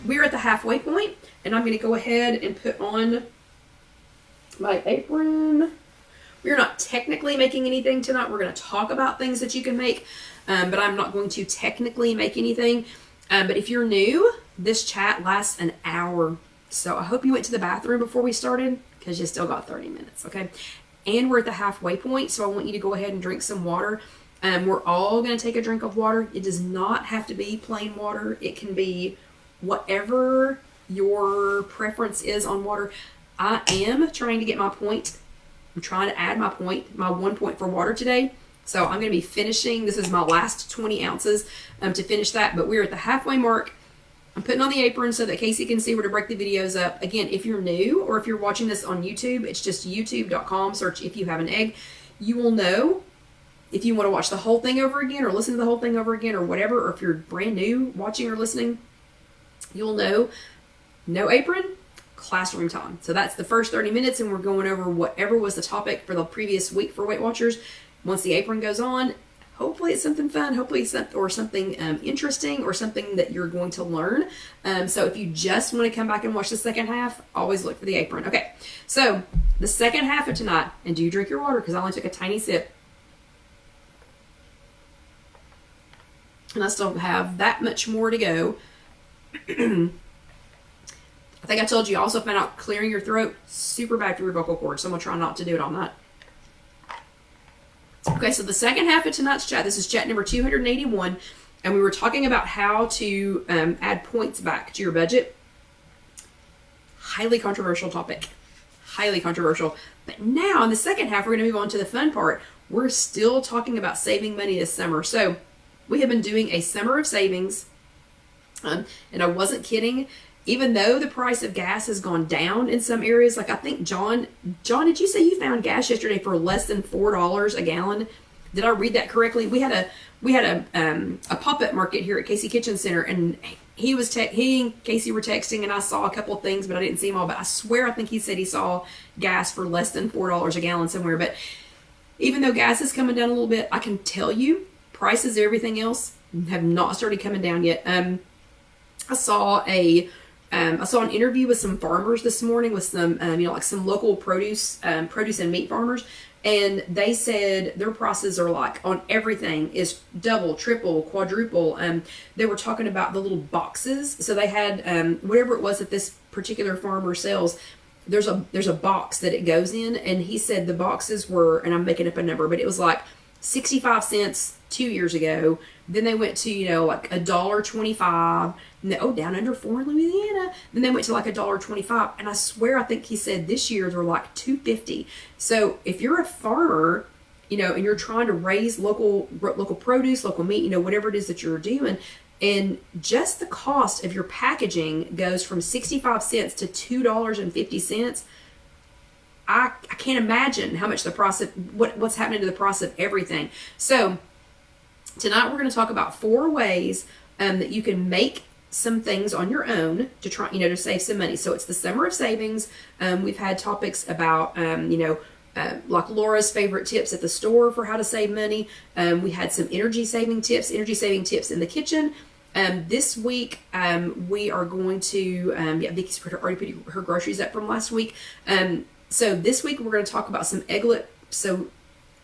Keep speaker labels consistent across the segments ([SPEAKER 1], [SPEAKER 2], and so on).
[SPEAKER 1] we're at the halfway point, and I'm going to go ahead and put on my apron. We're not technically making anything tonight. We're going to talk about things that you can make, but I'm not going to technically make anything. But if you're new, this chat lasts an hour. So I hope you went to the bathroom before we started, because you still got 30 minutes, okay? And we're at the halfway point, so I want you to go ahead and drink some water. We're all going to take a drink of water. It does not have to be plain water. It can be whatever your preference is on water. I am trying to get my point. I'm trying to add my 1 point for water today. So I'm going to be finishing. This is my last 20 ounces to finish that. But we're at the halfway mark. I'm putting on the apron so that Casey can see where to break the videos up. Again, if you're new or if you're watching this on YouTube, it's just youtube.com. Search If You Have an Egg. You will know if you want to watch the whole thing over again or listen to the whole thing over again or whatever. Or if you're brand new watching or listening, you'll know no apron, classroom time. So that's the first 30 minutes, and we're going over whatever was the topic for the previous week for Weight Watchers. Once the apron goes on, hopefully it's something fun, hopefully it's something interesting or something that you're going to learn. So if you just want to come back and watch the second half, always look for the apron. Okay, so the second half of tonight, and do you drink your water? Because I only took a tiny sip. And I still have that much more to go. I think I told you, I also found out clearing your throat, super bad for your vocal cords. So I'm going to try not to do it all night. Okay, so the second half of tonight's chat, this is chat number 281, and we were talking about how to add points back to your budget. Highly controversial topic. Highly controversial. But now, in the second half, we're going to move on to the fun part. We're still talking about saving money this summer. So, we have been doing a summer of savings, and I wasn't kidding. Even though the price of gas has gone down in some areas, like I think John, did you say you found gas yesterday for less than $4 a gallon? Did I read that correctly? We had a pop-up market here at Casey Kitchen Center, and he and Casey were texting, and I saw a couple of things, but I didn't see them all. But I swear I think he said he saw gas for less than $4 a gallon somewhere. But even though gas is coming down a little bit, I can tell you prices of everything else have not started coming down yet. I saw an interview with some farmers this morning with some, like some local produce and meat farmers, and they said their prices are like on everything is double, triple, quadruple. They were talking about the little boxes. So they had whatever it was that this particular farmer sells. There's a box that it goes in, and he said the boxes were, and I'm making up a number, but it was like 65 cents 2 years ago. Then they went to, like $1.25. Down under 4 in Louisiana. Then they went to like $1.25. And I swear, I think he said this year they're like $2.50. So if you're a farmer, and you're trying to raise local produce, local meat, whatever it is that you're doing, and just the cost of your packaging goes from 65 cents to $2.50. I can't imagine how much the price of what's happening to the price of everything. So tonight we're going to talk about 4 ways that you can make some things on your own to try, to save some money. So it's the summer of savings. We've had topics about, like Laura's favorite tips at the store for how to save money. We had some energy saving tips in the kitchen. This week, we are going to, Vicky's already put her groceries up from last week. So this week we're going to talk about some Egglette. So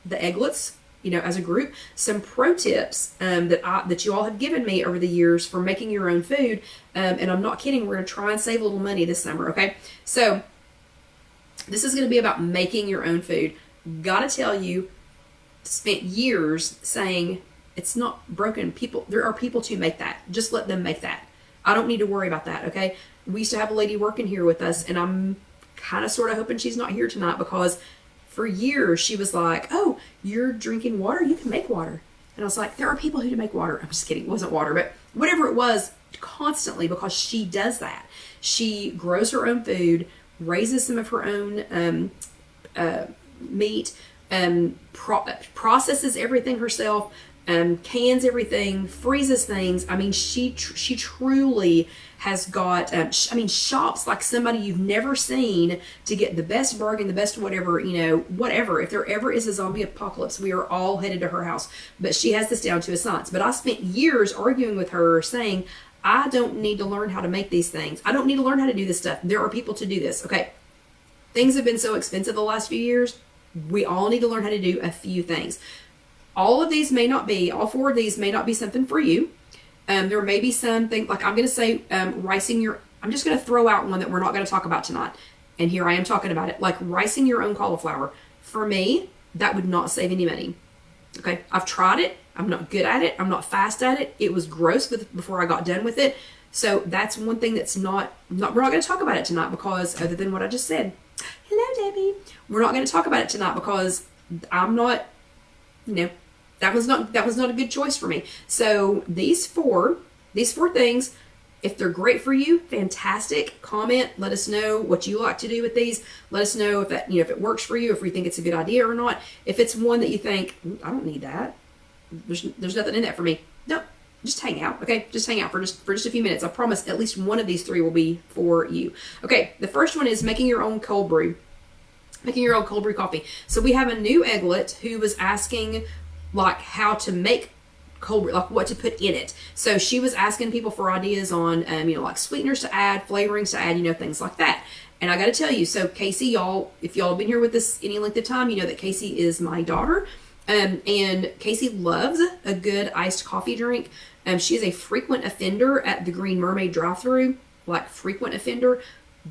[SPEAKER 1] the Egglettes, as a group, some pro tips that you all have given me over the years for making your own food. And I'm not kidding. We're going to try and save a little money this summer. Okay. So this is going to be about making your own food. Gotta tell you, spent years saying it's not broken. There are people to make that. Just let them make that. I don't need to worry about that. Okay. We used to have a lady working here with us, and I'm kind of sort of hoping she's not here tonight, because for years she was like, oh, you're drinking water, you can make water. And I was like, there are people who can make water. I'm just kidding, it wasn't water, but whatever it was, constantly, because she does that. She grows her own food, raises some of her own meat, processes everything herself, cans everything, freezes things. I mean, she truly has got, shops like somebody you've never seen to get the best bargain, the best whatever, whatever. If there ever is a zombie apocalypse, we are all headed to her house. But she has this down to a science. But I spent years arguing with her saying, I don't need to learn how to make these things. I don't need to learn how to do this stuff. There are people to do this. Okay. Things have been so expensive the last few years. We all need to learn how to do a few things. All of these may not be, all 4 of these may not be something for you. There may be something, like I'm going to say ricing your, I'm just going to throw out one that we're not going to talk about tonight. And here I am talking about it, like ricing your own cauliflower. For me, that would not save any money. Okay, I've tried it. I'm not good at it. I'm not fast at it. It was gross before I got done with it. So that's one thing that's we're not going to talk about it tonight because other than what I just said. Hello, Debbie. We're not going to talk about it tonight because I'm not, that was not a good choice for me. So these four things, if they're great for you, fantastic. Comment, let us know what you like to do with these. Let us know if that, if it works for you, if we think it's a good idea or not. If it's one that you think, I don't need that. There's nothing in that for me. No, just hang out. Okay. Just hang out for just a few minutes. I promise at least one of these 3 will be for you. Okay. The first one is making your own cold brew. Making your own cold brew coffee. So we have a new Egglette who was asking like how to make cold brew, like what to put in it. So she was asking people for ideas on, like sweeteners to add, flavorings to add, things like that. And I got to tell you, so Casey, if y'all have been here with us any length of time, you know that Casey is my daughter. And Casey loves a good iced coffee drink. She is a frequent offender at the Green Mermaid drive-thru, like frequent offender.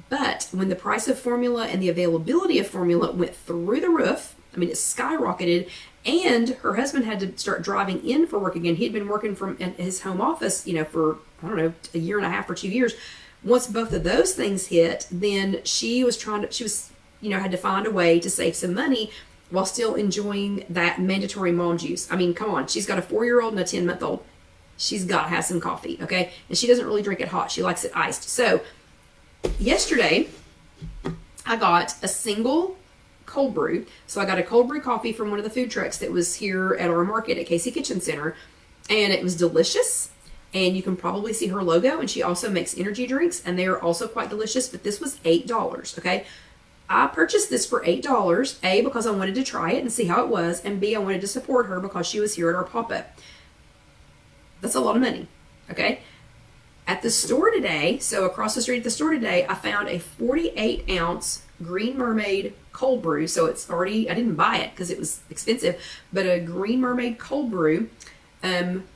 [SPEAKER 1] But when the price of formula and the availability of formula went through the roof, it skyrocketed, and her husband had to start driving in for work again. He had been working from his home office, for, I don't know, a year and a half or 2 years. Once both of those things hit, then she was had to find a way to save some money while still enjoying that mandatory mom juice. Come on. She's got a 4-year-old and a 10-month-old. She's got to have some coffee, okay? And she doesn't really drink it hot. She likes it iced. So yesterday, I got a single cold brew. So I got a cold brew coffee from one of the food trucks that was here at our market at Casey Kitchen Center. And it was delicious. And you can probably see her logo. And she also makes energy drinks. And they are also quite delicious. But this was $8, okay? I purchased this for $8, A, because I wanted to try it and see how it was, and B, I wanted to support her because she was here at our pop-up. That's a lot of money, okay? At the store today, so across the street at the store today, I found a 48-ounce Green Mermaid cold brew. So it's already, I didn't buy it because it was expensive, but a Green Mermaid cold brew,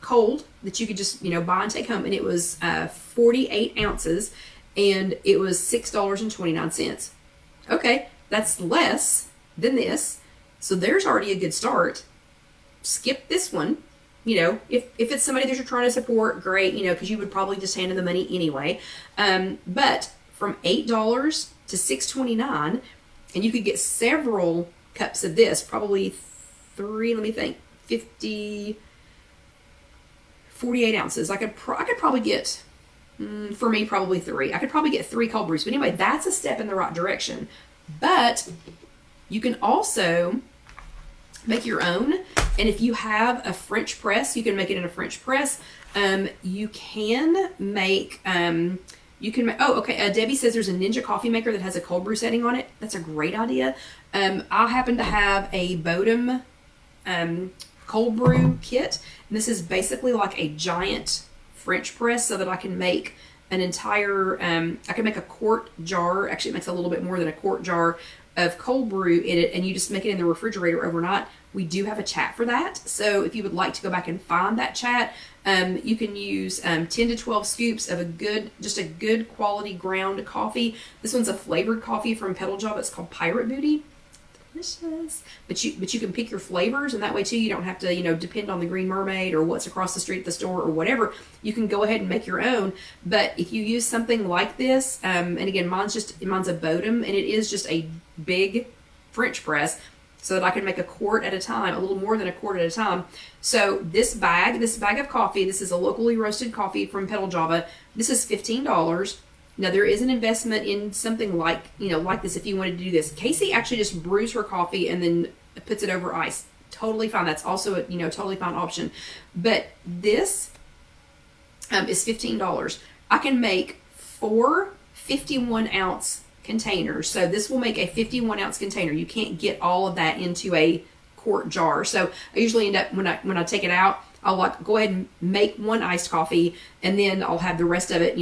[SPEAKER 1] cold, that you could just, buy and take home. And it was 48 ounces, and it was $6.29. Okay, that's less than this. So there's already a good start. Skip this one. If it's somebody that you're trying to support, great, because you would probably just hand them the money anyway. But from $8 to $6.29, and you could get several cups of this, probably 48 ounces. I could probably get, for me, probably 3. I could probably get 3 cold brews. But anyway, that's a step in the right direction. But you can also make your own. And if you have a French press, you can make it in a French press. You can make, Debbie says there's a Ninja coffee maker that has a cold brew setting on it. That's a great idea. I happen to have a Bodum cold brew kit. And this is basically like a giant French press so that I can make an entire, I can make a quart jar. Actually, it makes a little bit more than a quart jar of cold brew in it, and you just make it in the refrigerator overnight. We do have a chat for that. So if you would like to go back and find that chat, you can use 10 to 12 scoops of a good quality ground coffee. This one's a flavored coffee from Petal Job. It's called Pirate Booty. Delicious. But you can pick your flavors, and that way too you don't have to depend on the Green Mermaid or what's across the street at the store or whatever. You can go ahead and make your own. But if you use something like this, and again mine's a Bodum, and it is just a big French press, so that I can make a quart at a time, a little more than a quart at a time. So this bag of coffee, this is a locally roasted coffee from Petal Java. This is $15. Now there is an investment in something like this if you wanted to do this. Casey actually just brews her coffee and then puts it over ice. Totally fine. That's also a totally fine option. But this is $15. I can make 4 51-ounce containers. So this will make a 51-ounce container. You can't get all of that into a quart jar. So I usually end up, when I take it out, I'll like go ahead and make one iced coffee, and then I'll have the rest of it,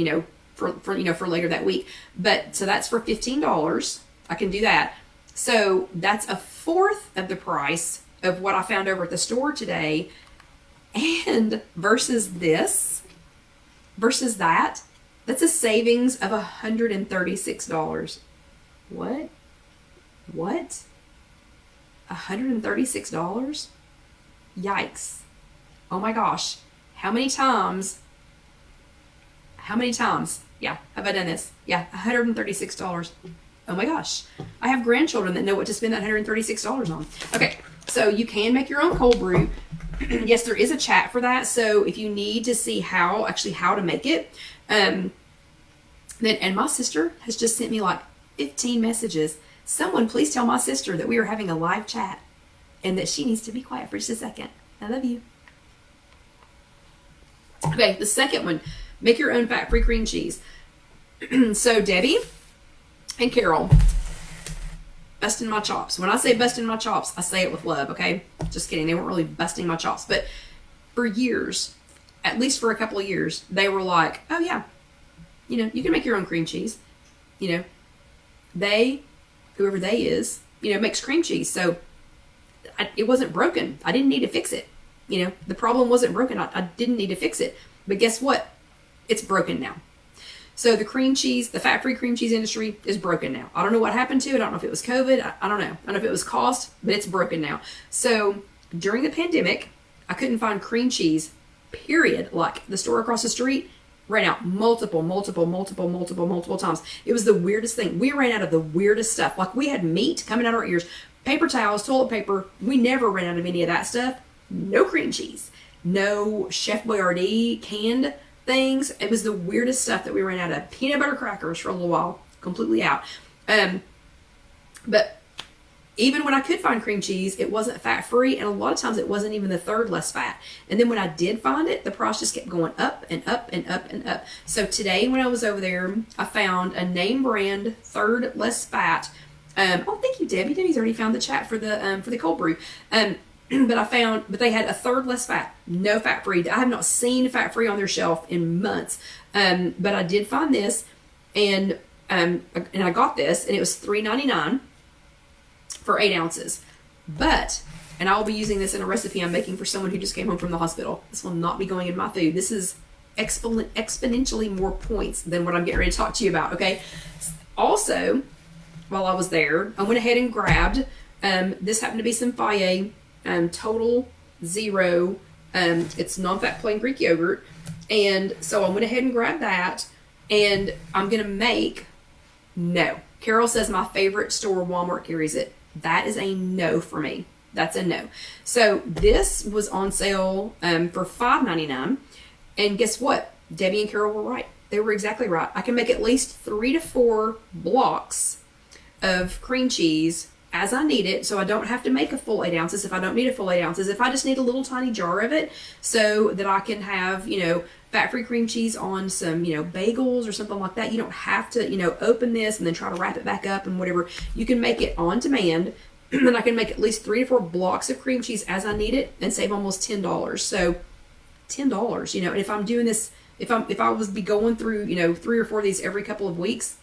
[SPEAKER 1] for later that week. But so that's for $15. I can do that. So that's a fourth of the price of what I found over at the store today. And versus that's a savings of $136. What? $136? Yikes. Oh my gosh. How many times? Yeah, have I done this? Yeah, $136. Oh my gosh. I have grandchildren that know what to spend that $136 on. Okay, so you can make your own cold brew. Yes, there is a chat for that. So if you need to see how to make it, and my sister has just sent me like 15 messages. Someone please tell my sister that we are having a live chat and that she needs to be quiet for just a second. I love you. Okay, the second one, make your own fat-free cream cheese. So Debbie and Carol, busting my chops. When I say busting my chops, I say it with love, okay? Just kidding. They weren't really busting my chops. But for years, at least for a couple of years, they were like, oh yeah, you can make your own cream cheese. Whoever they is, makes cream cheese. So it wasn't broken. I didn't need to fix it. The problem wasn't broken. I didn't need to fix it. But guess what? It's broken now. So the cream cheese, the fat-free cream cheese industry is broken now. I don't know what happened to it. I don't know if it was COVID. I don't know. I don't know if it was cost, but it's broken now. So during the pandemic, I couldn't find cream cheese, period. Like the store across the street ran out multiple times. It was the weirdest thing. We ran out of the weirdest stuff. Like we had meat coming out our ears, paper towels, toilet paper. We never ran out of any of that stuff. No cream cheese, no Chef Boyardee canned things. It was the weirdest stuff that we ran out of. Peanut butter crackers for a little while, completely out. But even when I could find cream cheese, it wasn't fat-free, and a lot of times it wasn't even the third less fat. And then when I did find it, the price just kept going up and up and up and up. So today when I was over there, I found a name brand third less fat. Oh, thank you, Debbie. Debbie's already found the chat for the cold brew. But they had a third less fat, no fat-free. I have not seen fat-free on their shelf in months. But I did find this, and I got this, and it was $3.99 for 8 ounces. But, and I'll be using this in a recipe I'm making for someone who just came home from the hospital. This will not be going in my food. This is exponentially more points than what I'm getting ready to talk to you about, okay? Also, while I was there, I went ahead and grabbed, this happened to be some Fage, Total Zero, it's non-fat plain Greek yogurt. And so I went ahead and grabbed that, and I'm going to make, no. Carol says my favorite store, Walmart, carries it. That is a no for me. That's a no. So this was on sale for $5.99. And guess what? Debbie and Carol were right. They were exactly right. I can make at least 3 to 4 blocks of cream cheese as I need it, so I don't have to make a full 8 ounces if I don't need a full 8 ounces. If I just need a little tiny jar of it so that I can have, fat-free cream cheese on some, bagels or something like that. You don't have to, open this and then try to wrap it back up and whatever. You can make it on demand, and I can make at least 3 to 4 blocks of cream cheese as I need it and save almost $10. So $10, and if I'm doing this, if I was be going through, 3 or 4 of these every couple of weeks,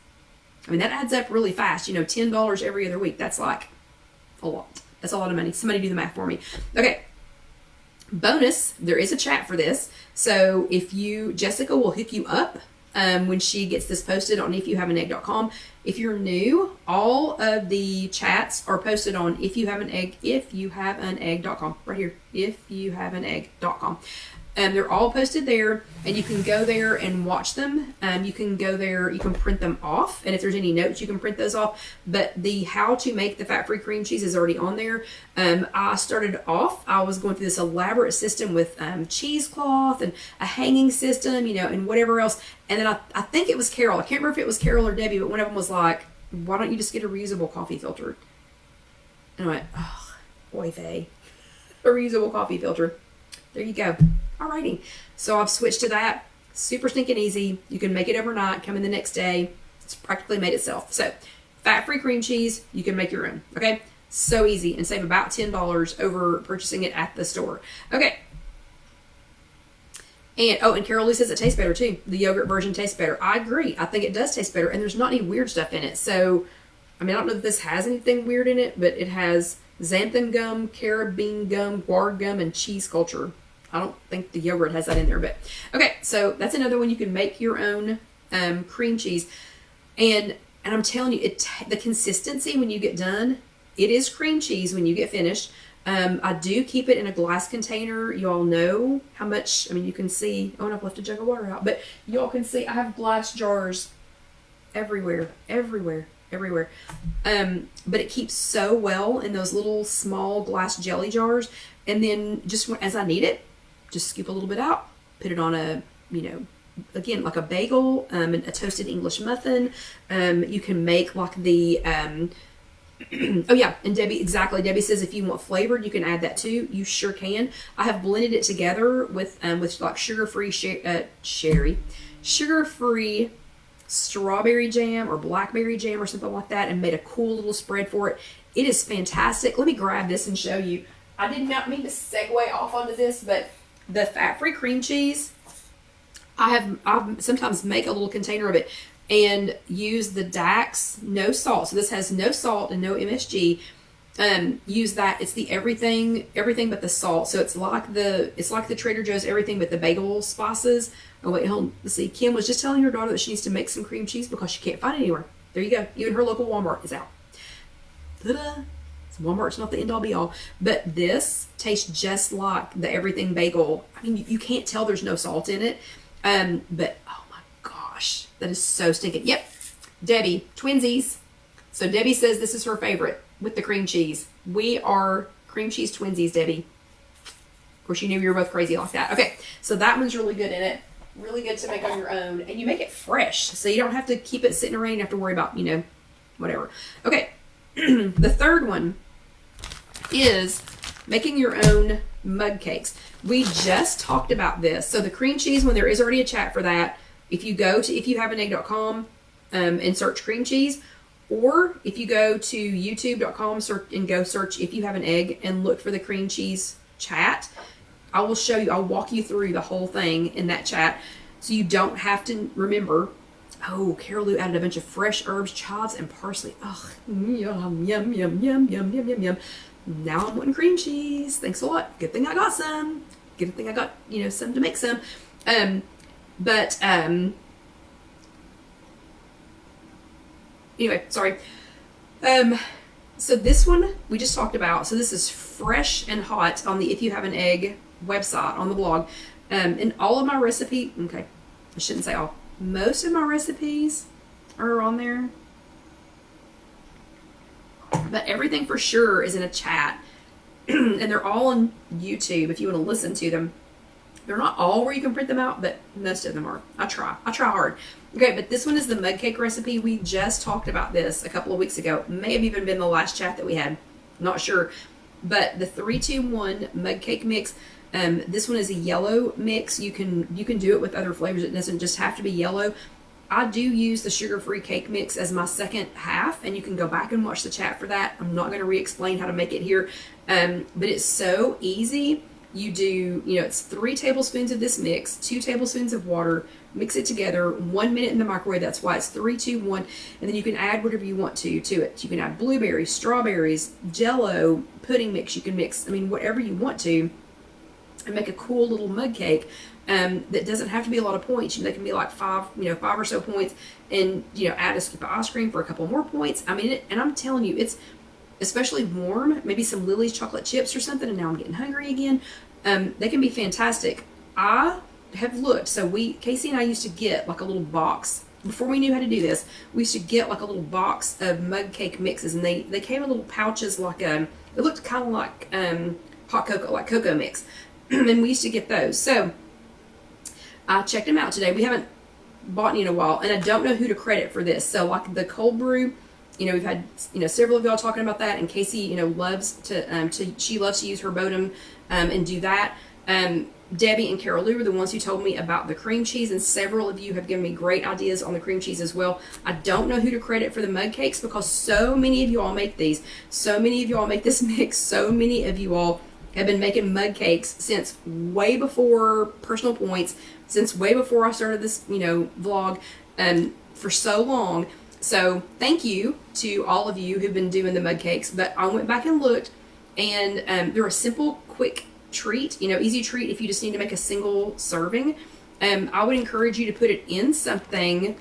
[SPEAKER 1] I mean, that adds up really fast. $10 every other week. That's like a lot. That's a lot of money. Somebody do the math for me. Okay. Bonus, there is a chat for this. So Jessica will hook you up when she gets this posted on IfYouHaveAnEgg.com. If you're new, all of the chats are posted on IfYouHaveAnEgg.com. Right here. IfYouHaveAnEgg.com. They're all posted there, and you can go there and watch them. You can go there, you can print them off, and if there's any notes, you can print those off. But the how to make the fat-free cream cheese is already on there. I started off, I was going through this elaborate system with cheesecloth and a hanging system, and whatever else. And then I think it was Carol. I can't remember if it was Carol or Debbie, but one of them was like, why don't you just get a reusable coffee filter? And I went, oh, boy, Faye, a reusable coffee filter. There you go. Alrighty. So I've switched to that. Super stinking easy. You can make it overnight, come in the next day. It's practically made itself. So fat-free cream cheese, you can make your own. Okay? So easy, and save about $10 over purchasing it at the store. Okay. And oh, and Carol Lou says it tastes better too. The yogurt version tastes better. I agree. I think it does taste better, and there's not any weird stuff in it. So, I mean, I don't know if this has anything weird in it, but it has xanthan gum, carabine gum, guar gum, and cheese culture. I don't think the yogurt has that in there, but okay. So that's another one. You can make your own cream cheese, and I'm telling you, the consistency when you get done, it is cream cheese when you get finished. I do keep it in a glass container. You all know how much, I mean, you can see, oh, and I've left a jug of water out, but you all can see I have glass jars everywhere. But it keeps so well in those little small glass jelly jars. And then just as I need it, just scoop a little bit out, put it on a, again, like a bagel, and a toasted English muffin. You can make like the, oh yeah, and Debbie says if you want flavored, you can add that too. You sure can. I have blended it together with like sugar-free sugar-free strawberry jam or blackberry jam or something like that, and made a cool little spread for it. It is fantastic. Let me grab this and show you. I did not mean to segue off onto this, but the fat-free cream cheese, I sometimes make a little container of it and use the Dax no salt. So this has no salt and no MSG. Use that. It's the everything but the salt. So it's like the Trader Joe's everything but the bagel spices. Oh wait, hold on. Let's see. Kim was just telling her daughter that she needs to make some cream cheese because she can't find it anywhere. There you go. Even her local Walmart is out. Ta-da! Walmart's not the end all be all, but this tastes just like the everything bagel. I mean, you can't tell there's no salt in it. But oh my gosh, that is so stinking. Yep, Debbie, twinsies. So Debbie says this is her favorite with the cream cheese. We are cream cheese twinsies, Debbie. Of course, you knew you were both crazy like that. Okay, so that one's really good in it. Really good to make on your own, and you make it fresh, so you don't have to keep it sitting around. You have to worry about whatever. Okay, the third one is making your own mug cakes. We just talked about this. So the cream cheese, when there is already a chat for that, if you go to IfYouHaveAnEgg.com and search cream cheese, or if you go to YouTube.com and go search If You Have an Egg and look for the cream cheese chat, I will show you, I'll walk you through the whole thing in that chat, so you don't have to remember. Oh, Carol Lou added a bunch of fresh herbs, chives, and parsley. Oh, yum, yum, yum, yum, yum, yum, yum, yum. Now I'm wanting cream cheese. Thanks a lot. Good thing I got some. Good thing I got, some to make some. Anyway, sorry. So this one we just talked about. So this is fresh and hot on the If You Have an Egg website on the blog. And all of my recipe, okay, I shouldn't say all. Most of my recipes are on there. But everything for sure is in a chat. And they're all on YouTube if you want to listen to them. They're not all where you can print them out, but most of them are. I try hard. Okay, but this one is the mug cake recipe. We just talked about this a couple of weeks ago. May have even been the last chat that we had. Not sure. But the 3-2-1 mug cake mix. This one is a yellow mix. You can do it with other flavors. It doesn't just have to be yellow. I do use the sugar-free cake mix as my second half, and you can go back and watch the chat for that. I'm not going to re-explain how to make it here, but it's so easy. You do, it's 3 tablespoons of this mix, 2 tablespoons of water, mix it together, 1 minute in the microwave. That's why it's 3-2-1, and then you can add whatever you want to it. You can add blueberries, strawberries, Jell-O, pudding mix. You can mix, whatever you want to, and make a cool little mug cake. That doesn't have to be a lot of points. They can be like 5 or so points, and add a scoop of ice cream for a couple more points. And I'm telling you, it's especially warm. Maybe some Lily's chocolate chips or something. And now I'm getting hungry again. They can be fantastic. I have looked. So Casey and I used to get like a little box before we knew how to do this. We used to get like a little box of mug cake mixes, and they came in little pouches like it looked kind of like hot cocoa, like cocoa mix, and we used to get those. So I checked them out today. We haven't bought any in a while, and I don't know who to credit for this. So like the cold brew, we've had several of y'all talking about that, and Casey loves she loves to use her Bodum and do that. Debbie and Carol Lou were the ones who told me about the cream cheese, and several of you have given me great ideas on the cream cheese as well. I don't know who to credit for the mug cakes because so many of you all make these. So many of you all make this mix. So many of you all have been making mug cakes since way before Personal Points, since way before I started this, vlog, for so long. So thank you to all of you who've been doing the mug cakes. But I went back and looked, and they're a simple, quick treat, easy treat if you just need to make a single serving. I would encourage you to put it in something.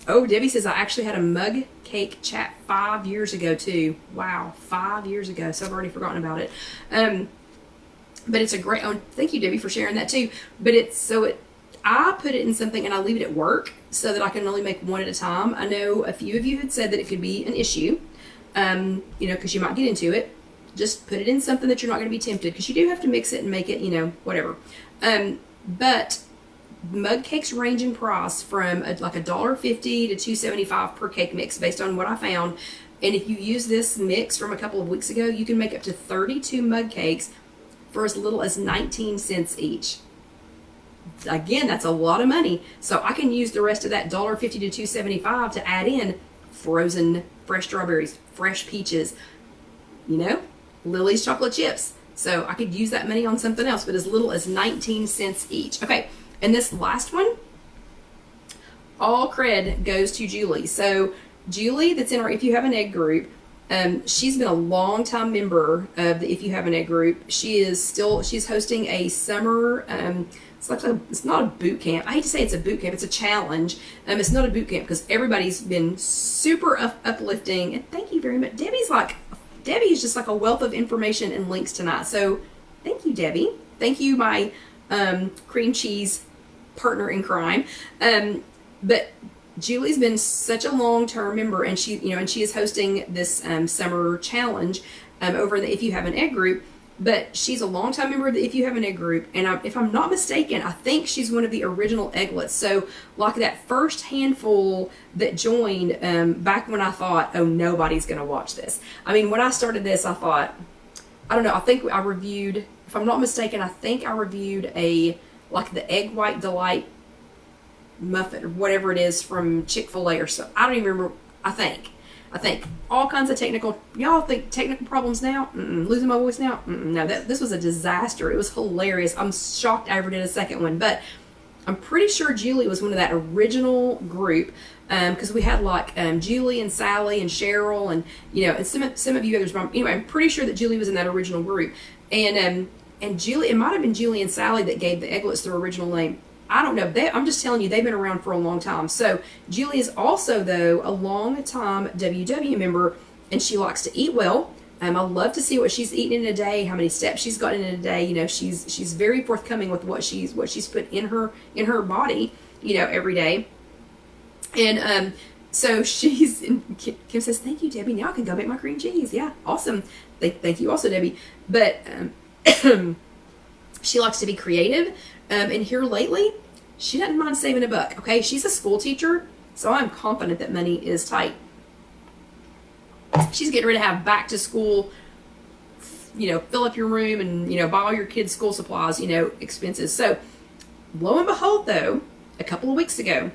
[SPEAKER 1] Oh, Debbie says I actually had a mug cake chat 5 years ago too. Wow, 5 years ago. So I've already forgotten about it. But it's a great, thank you, Debbie, for sharing that too. But I put it in something and I leave it at work so that I can only make one at a time. I know a few of you had said that it could be an issue, because you might get into it. Just put it in something that you're not going to be tempted, because you do have to mix it and make it, whatever. But mug cakes range in price from like $1.50 to $2.75 per cake mix based on what I found. And if you use this mix from a couple of weeks ago, you can make up to 32 mug cakes for as little as 19 cents each. Again, that's a lot of money. So I can use the rest of that $1.50 to $2.75 to add in frozen fresh strawberries, fresh peaches, Lily's chocolate chips. So I could use that money on something else, but as little as 19 cents each. Okay, and this last one, all cred goes to Julie. So Julie, that's in our If You Have an Egg group, she's been a long time member of the If You Have an Egg group. She's hosting a summer, it's not a boot camp. I hate to say it's a boot camp, it's a challenge. It's not a boot camp because everybody's been super uplifting. And thank you very much. Debbie is just like a wealth of information and links tonight. So thank you, Debbie. Thank you, my cream cheese partner in crime. But Julie's been such a long-term member, and she is hosting this summer challenge over in the If You Have an Egg group. But she's a long-time member of the If You Have an Egg group, and if I'm not mistaken, I think she's one of the original Egglettes. So like that first handful that joined back when I thought, oh, nobody's going to watch this. I mean, when I started this, I thought, I don't know, I think I reviewed, if I'm not mistaken, I think I reviewed the Egg White Delight muffin or whatever it is from Chick-fil-A or so. I don't even remember. I think all kinds of y'all think technical problems now? Losing my voice now? No, this was a disaster. It was hilarious. I'm shocked I ever did a second one, but I'm pretty sure Julie was one of that original group, because we had Julie and Sally and Cheryl and and some of you others. But anyway, I'm pretty sure that Julie was in that original group, and Julie, it might have been Julie and Sally that gave the Egglettes their original name. I don't know. I'm just telling you, they've been around for a long time. So Julie is also, though, a long-time WW member, and she likes to eat well. I love to see what she's eating in a day, how many steps she's gotten in a day. She's very forthcoming with what she's put in her body, every day. And so Kim says, "Thank you, Debbie. Now I can go make my cream cheese." Yeah, awesome. Thank you also, Debbie. But she likes to be creative. And here lately, she doesn't mind saving a buck. Okay, she's a school teacher, so I'm confident that money is tight. She's getting ready to have back to school, fill up your room and, buy all your kids' school supplies, expenses. So lo and behold, though, a couple of weeks ago,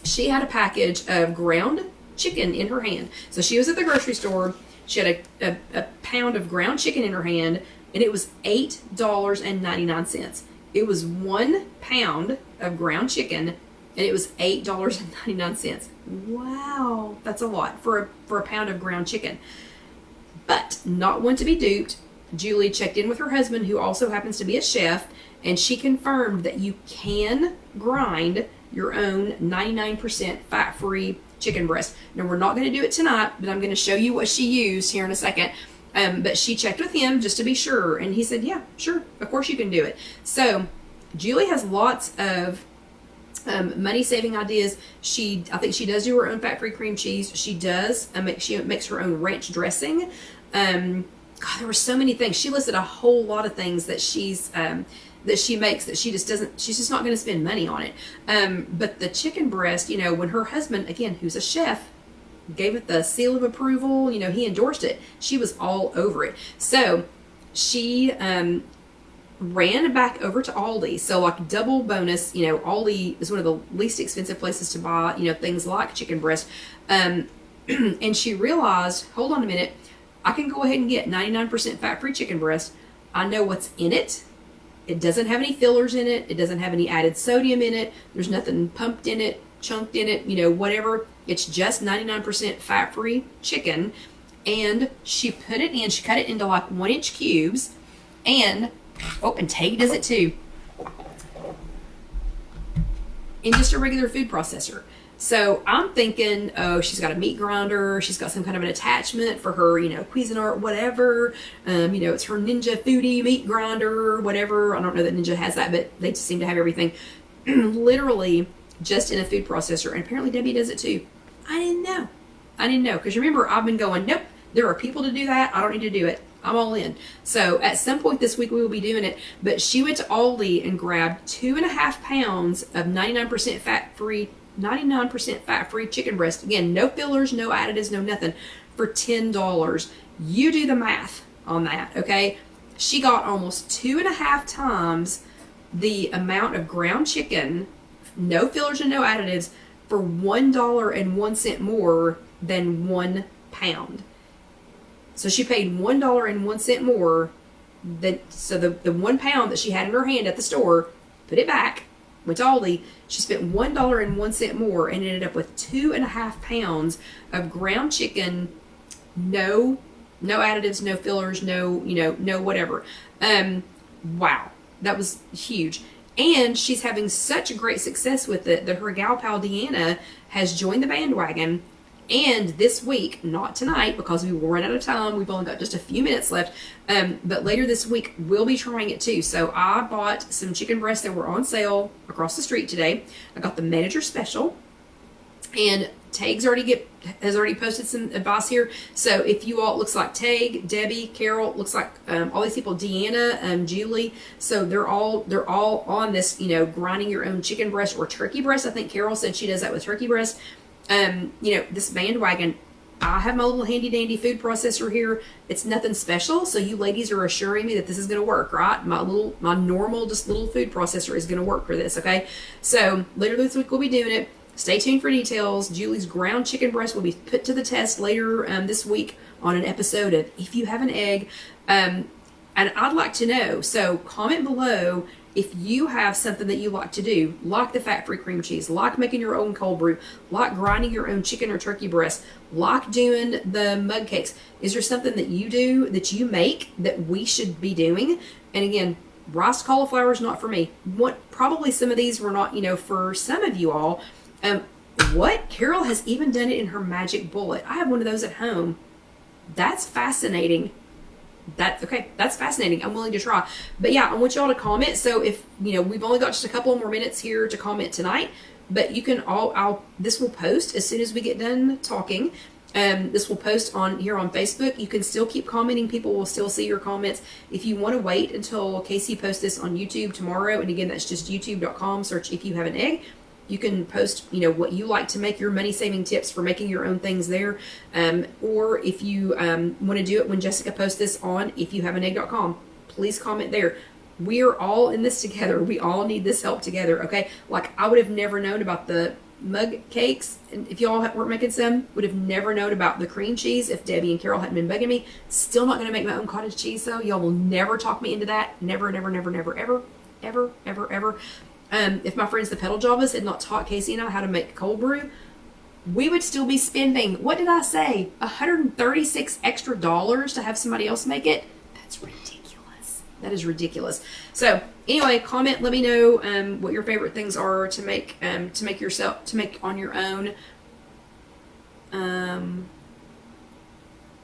[SPEAKER 1] she had a package of ground chicken in her hand. So she was at the grocery store. She had a pound of ground chicken in her hand, and it was $8.99. It was 1 pound of ground chicken, and it was $8.99. Wow, that's a lot for a pound of ground chicken. But not one to be duped, Julie checked in with her husband, who also happens to be a chef, and she confirmed that you can grind your own 99% fat-free chicken breast. Now, we're not going to do it tonight, but I'm going to show you what she used here in a second. But she checked with him just to be sure, and he said, yeah, sure, of course you can do it. So Julie has lots of money-saving ideas. I think she does do her own fat-free cream cheese. She does. She makes her own ranch dressing. God, there were so many things. She listed a whole lot of things that she makes that she's just not going to spend money on it. But the chicken breast, when her husband, again, who's a chef, gave it the seal of approval, he endorsed it, she was all over it. So she ran back over to Aldi. So double bonus, Aldi is one of the least expensive places to buy, things like chicken breast. And she realized, hold on a minute, I can go ahead and get 99% fat-free chicken breast. I know what's in it. It doesn't have any fillers in it. It doesn't have any added sodium in it. There's nothing pumped in it, chunked in it, whatever. It's just 99% fat-free chicken. And she put it in, she cut it into like 1-inch cubes. And Tag does it too. In just a regular food processor. So I'm thinking, oh, she's got a meat grinder. She's got some kind of an attachment for her, Cuisinart, whatever. It's her Ninja Foodie meat grinder, whatever. I don't know that Ninja has that, but they seem to have everything literally just in a food processor. And apparently Debbie does it too. I didn't know. Because remember, I've been going, nope, there are people to do that. I don't need to do it. I'm all in. So at some point this week we will be doing it. But she went to Aldi and grabbed 2.5 pounds of 99% fat-free chicken breast. Again, no fillers, no additives, no nothing, for $10. You do the math on that, okay? She got almost 2.5 times the amount of ground chicken, no fillers and no additives, for $1.01 more than 1 pound. So she paid $1.01 more so the 1 pound that she had in her hand at the store, put it back, went to Aldi, she spent $1.01 more and ended up with 2.5 pounds of ground chicken, no additives, no fillers, no whatever. Wow, that was huge. And she's having such great success with it that her gal pal Deanna has joined the bandwagon. And this week, not tonight because we will run out of time, we've only got just a few minutes left, but later this week we'll be trying it too. So I bought some chicken breasts that were on sale across the street today. I got the manager special, and Tag's has already posted some advice here. So if you all, it looks like Tag, Debbie, Carol, looks like all these people, Deanna, Julie, so they're all on this, grinding your own chicken breast or turkey breast. I think Carol said she does that with turkey breast. This bandwagon, I have my little handy dandy food processor here. It's nothing special. So you ladies are assuring me that this is going to work, right? My normal, just little food processor is going to work for this. Okay. So later this week, we'll be doing it. Stay tuned for details. Julie's ground chicken breast will be put to the test later this week on an episode of If You Have an Egg. And I'd like to know, so comment below if you have something that you like to do, like the fat-free cream cheese, like making your own cold brew, like grinding your own chicken or turkey breast, like doing the mug cakes. Is there something that you do, that you make, that we should be doing? And again, rice cauliflower is not for me. Probably some of these were not, for some of you all. What? Carol has even done it in her magic bullet. I have one of those at home. That's fascinating. That's fascinating. I'm willing to try. But yeah, I want y'all to comment. So if, we've only got just a couple more minutes here to comment tonight, but you can this will post as soon as we get done talking. This will post here on Facebook. You can still keep commenting. People will still see your comments. If you want to wait until Casey posts this on YouTube tomorrow, and again, that's just youtube.com, search If You Have an Egg. You can post, what you like to make, your money-saving tips for making your own things there. Or if you want to do it when Jessica posts this on IfYouHaveAnEgg.com, please comment there. We're all in this together. We all need this help together, okay? Like, I would have never known about the mug cakes, and if y'all weren't making some, would have never known about the cream cheese if Debbie and Carol hadn't been bugging me. Still not going to make my own cottage cheese, though. Y'all will never talk me into that. Never, never, never, never, ever, ever, ever, ever. If my friends the Pedal Javas had not taught Casey and I how to make cold brew, we would still be spending, what did I say, $136 extra to have somebody else make it? That's ridiculous. That is ridiculous. So anyway, comment, let me know what your favorite things are to make on your own.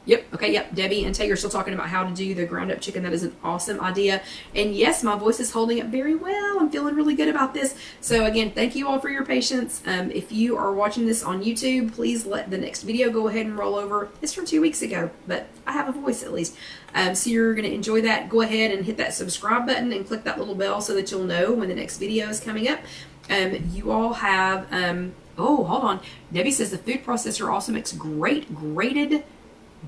[SPEAKER 1] Yep. Debbie and Tay are still talking about how to do the ground up chicken. That is an awesome idea. And yes, my voice is holding up very well. I'm feeling really good about this. So again, thank you all for your patience. If you are watching this on YouTube, please let the next video go ahead and roll over. It's from 2 weeks ago, but I have a voice at least. So you're going to enjoy that. Go ahead and hit that subscribe button and click that little bell so that you'll know when the next video is coming up. You all have, oh, hold on. Debbie says the food processor also makes great grated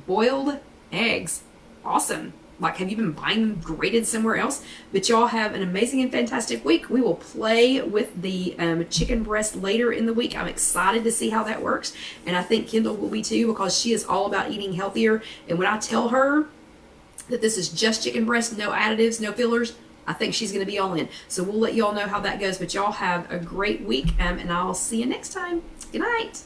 [SPEAKER 1] boiled eggs. Awesome. Like, have you been buying them graded somewhere else? But y'all have an amazing and fantastic week. We will play with the chicken breast later in the week. I'm excited to see how that works. And I think Kendall will be too, because she is all about eating healthier. And when I tell her that this is just chicken breast, no additives, no fillers, I think she's going to be all in. So we'll let y'all know how that goes. But y'all have a great week, and I'll see you next time. Good night.